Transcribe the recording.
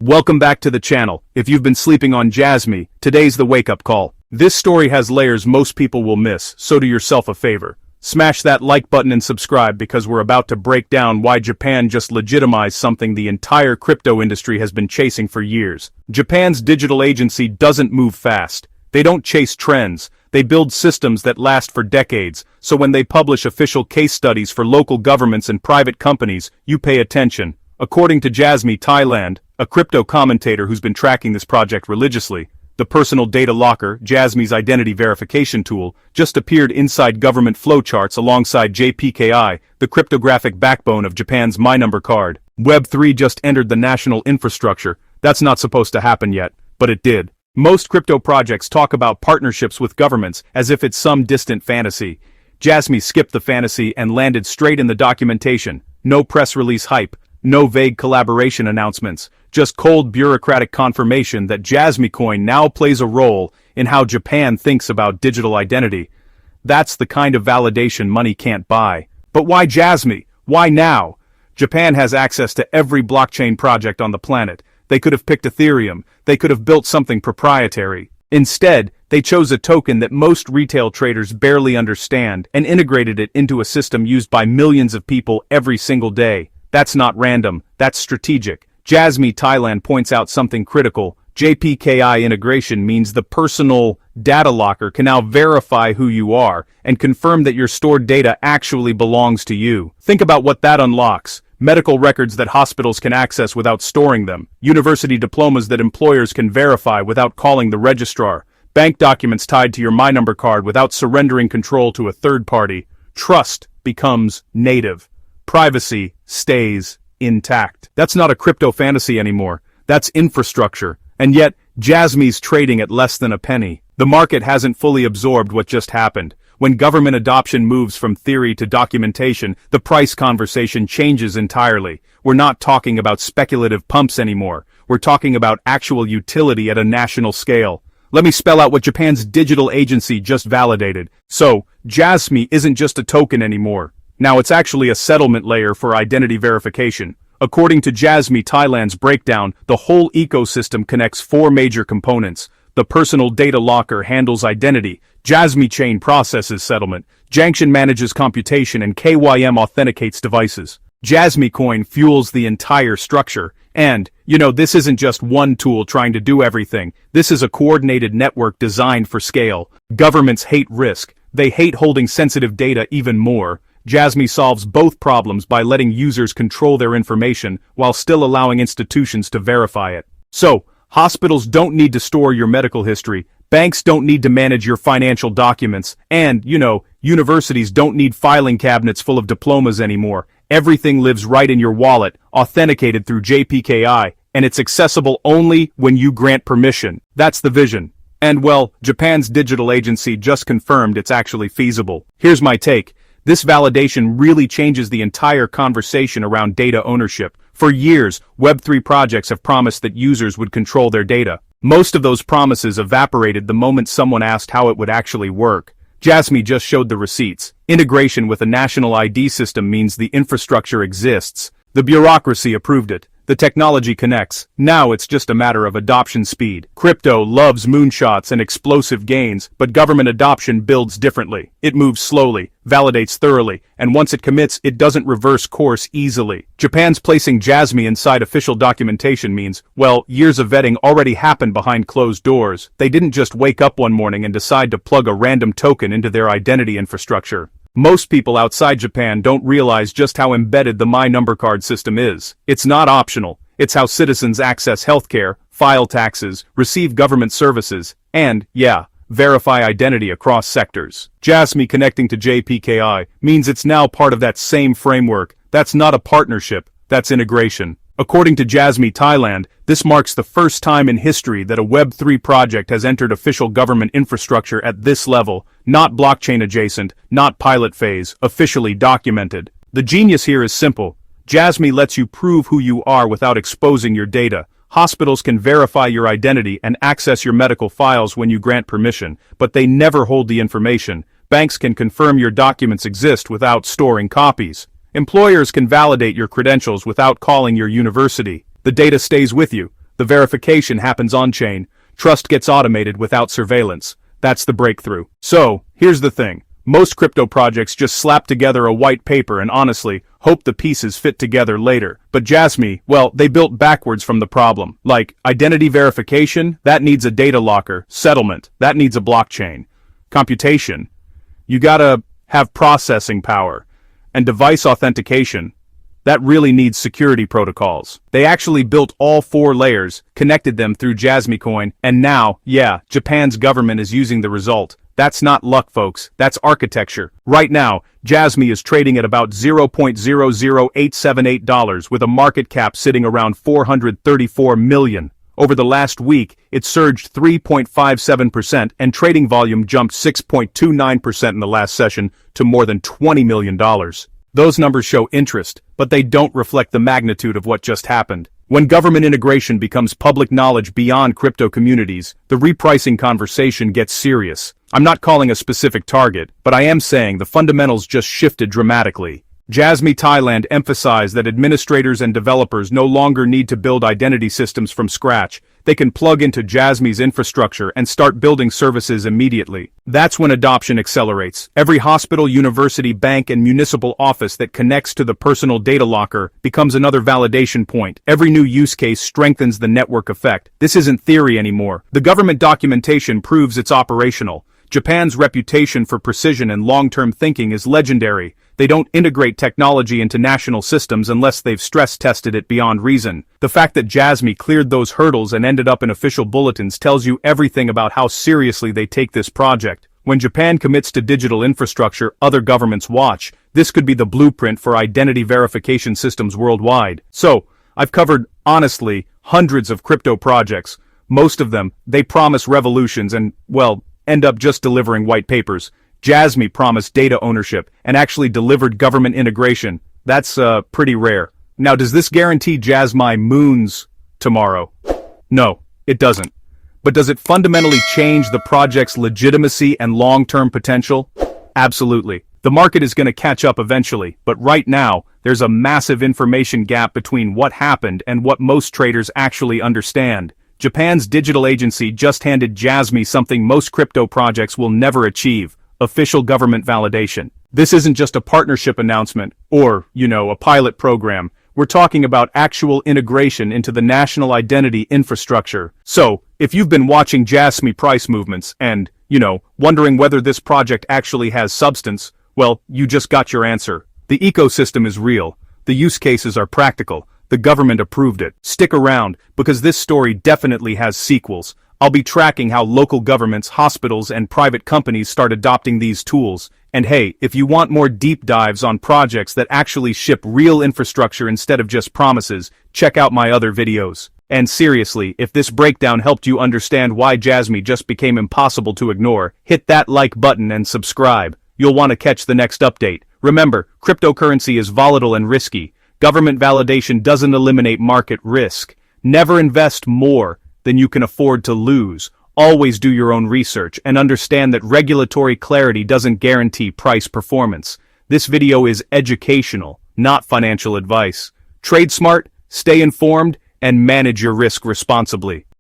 Welcome back to the channel. If you've been sleeping on Jasmy, today's the wake-up call. This story has layers most people will miss, so do yourself a favor. Smash that like button and subscribe because we're about to break down why Japan just legitimized something the entire crypto industry has been chasing for years. Japan's digital agency doesn't move fast. They don't chase trends. They build systems that last for decades, so when they publish official case studies for local governments and private companies, you pay attention. According to Jasmy Thailand, a crypto commentator who's been tracking this project religiously, the personal data locker, Jasmy's identity verification tool, just appeared inside government flowcharts alongside JPKI, the cryptographic backbone of Japan's MyNumber card. Web3 just entered the national infrastructure. That's not supposed to happen yet, but it did. Most crypto projects talk about partnerships with governments as if it's some distant fantasy. Jasmy skipped the fantasy and landed straight in the documentation. No press release hype. No vague collaboration announcements, just cold bureaucratic confirmation that JasmyCoin now plays a role in how Japan thinks about digital identity. That's the kind of validation money can't buy. But why Jasmy? Why now? Japan has access to every blockchain project on the planet. They could have picked Ethereum. They could have built something proprietary. Instead, they chose a token that most retail traders barely understand and integrated it into a system used by millions of people every single day. That's not random, that's strategic. Jasmy Thailand points out something critical. JPKI integration means the personal data locker can now verify who you are and confirm that your stored data actually belongs to you. Think about what that unlocks. Medical records that hospitals can access without storing them. University diplomas that employers can verify without calling the registrar. Bank documents tied to your MyNumber card without surrendering control to a third party. Trust becomes native. Privacy stays intact. That's not a crypto fantasy anymore. That's infrastructure. And yet, Jasmy's trading at less than a penny. The market hasn't fully absorbed what just happened. When government adoption moves from theory to documentation, the price conversation changes entirely. We're not talking about speculative pumps anymore. We're talking about actual utility at a national scale. Let me spell out what Japan's digital agency just validated. So, Jasmy isn't just a token anymore. Now it's actually a settlement layer for identity verification. According to Jasmy Thailand's breakdown, the whole ecosystem connects four major components. The personal data locker handles identity, JasmyChain processes settlement, Junction manages computation, and KYM authenticates devices. JasmyCoin fuels the entire structure. And, this isn't just one tool trying to do everything. This is a coordinated network designed for scale. Governments hate risk. They hate holding sensitive data even more. Jasmy solves both problems by letting users control their information while still allowing institutions to verify it. So, hospitals don't need to store your medical history, banks don't need to manage your financial documents, and, universities don't need filing cabinets full of diplomas anymore. Everything lives right in your wallet, authenticated through JPKI, and it's accessible only when you grant permission. That's the vision. And well, Japan's digital agency just confirmed it's actually feasible. Here's my take. This validation really changes the entire conversation around data ownership. For years, Web3 projects have promised that users would control their data. Most of those promises evaporated the moment someone asked how it would actually work. Jasmy just showed the receipts. Integration with a national ID system means the infrastructure exists. The bureaucracy approved it. The technology connects. Now it's just a matter of adoption speed. Crypto loves moonshots and explosive gains, but government adoption builds differently. It moves slowly, validates thoroughly, and once it commits, it doesn't reverse course easily. Japan's placing Jasmy inside official documentation means, well, years of vetting already happened behind closed doors. They didn't just wake up one morning and decide to plug a random token into their identity infrastructure. Most people outside Japan don't realize just how embedded the MyNumber card system is. It's not optional. It's how citizens access healthcare, file taxes, receive government services, and, verify identity across sectors. Jasmy connecting to JPKI means it's now part of that same framework. That's not a partnership, that's integration. According to Jasmy Thailand, this marks the first time in history that a Web3 project has entered official government infrastructure at this level, not blockchain adjacent, not pilot phase, officially documented. The genius here is simple. Jasmy lets you prove who you are without exposing your data. Hospitals can verify your identity and access your medical files when you grant permission, but they never hold the information. Banks can confirm your documents exist without storing copies. Employers can validate your credentials without calling your university. The data stays with you. The verification happens on-chain. Trust gets automated without surveillance. That's the breakthrough. So, here's the thing. Most crypto projects just slap together a white paper and honestly, hope the pieces fit together later. But Jasmy, well, they built backwards from the problem. Like, identity verification, that needs a data locker. Settlement, that needs a blockchain. Computation, you gotta have processing power. And device authentication, that really needs security protocols. They actually built all 4 layers, connected them through JasmyCoin, and now, yeah, Japan's government is using the result. That's not luck, folks, that's architecture. Right now, Jasmy is trading at about $0.00878 with a market cap sitting around 434 million. Over the last week, it surged 3.57% and trading volume jumped 6.29% in the last session to more than $20 million. Those numbers show interest, but they don't reflect the magnitude of what just happened. When government integration becomes public knowledge beyond crypto communities, the repricing conversation gets serious. I'm not calling a specific target, but I am saying the fundamentals just shifted dramatically. Jasmy Thailand emphasized that administrators and developers no longer need to build identity systems from scratch. They can plug into Jasmy's infrastructure and start building services immediately. That's when adoption accelerates. Every hospital, university, bank, and municipal office that connects to the personal data locker becomes another validation point. Every new use case strengthens the network effect. This isn't theory anymore. The government documentation proves it's operational. Japan's reputation for precision and long-term thinking is legendary. They don't integrate technology into national systems unless they've stress-tested it beyond reason. The fact that Jasmy cleared those hurdles and ended up in official bulletins tells you everything about how seriously they take this project. When Japan commits to digital infrastructure, other governments watch. This could be the blueprint for identity verification systems worldwide. So, I've covered, honestly, hundreds of crypto projects. Most of them, they promise revolutions and, well, end up just delivering white papers. Jasmy promised data ownership and actually delivered government integration. That's pretty rare. Now, does this guarantee Jasmy moons tomorrow? No, it doesn't. But does it fundamentally change the project's legitimacy and long-term potential? Absolutely. The market is going to catch up eventually, but right now, there's a massive information gap between what happened and what most traders actually understand. Japan's digital agency just handed Jasmy something most crypto projects will never achieve: official government validation. This isn't just a partnership announcement or, a pilot program. We're talking about actual integration into the national identity infrastructure. So, if you've been watching Jasmy price movements and, wondering whether this project actually has substance, well, you just got your answer. The ecosystem is real. The use cases are practical. The government approved it. Stick around, because this story definitely has sequels. I'll be tracking how local governments, hospitals, and private companies start adopting these tools. And hey, if you want more deep dives on projects that actually ship real infrastructure instead of just promises, check out my other videos. And seriously, if this breakdown helped you understand why Jasmy just became impossible to ignore, hit that like button and subscribe. You'll want to catch the next update. Remember, cryptocurrency is volatile and risky. Government validation doesn't eliminate market risk. Never invest more than you can afford to lose. Always do your own research and understand that regulatory clarity doesn't guarantee price performance. This video is educational, not financial advice. Trade smart, stay informed, and manage your risk responsibly.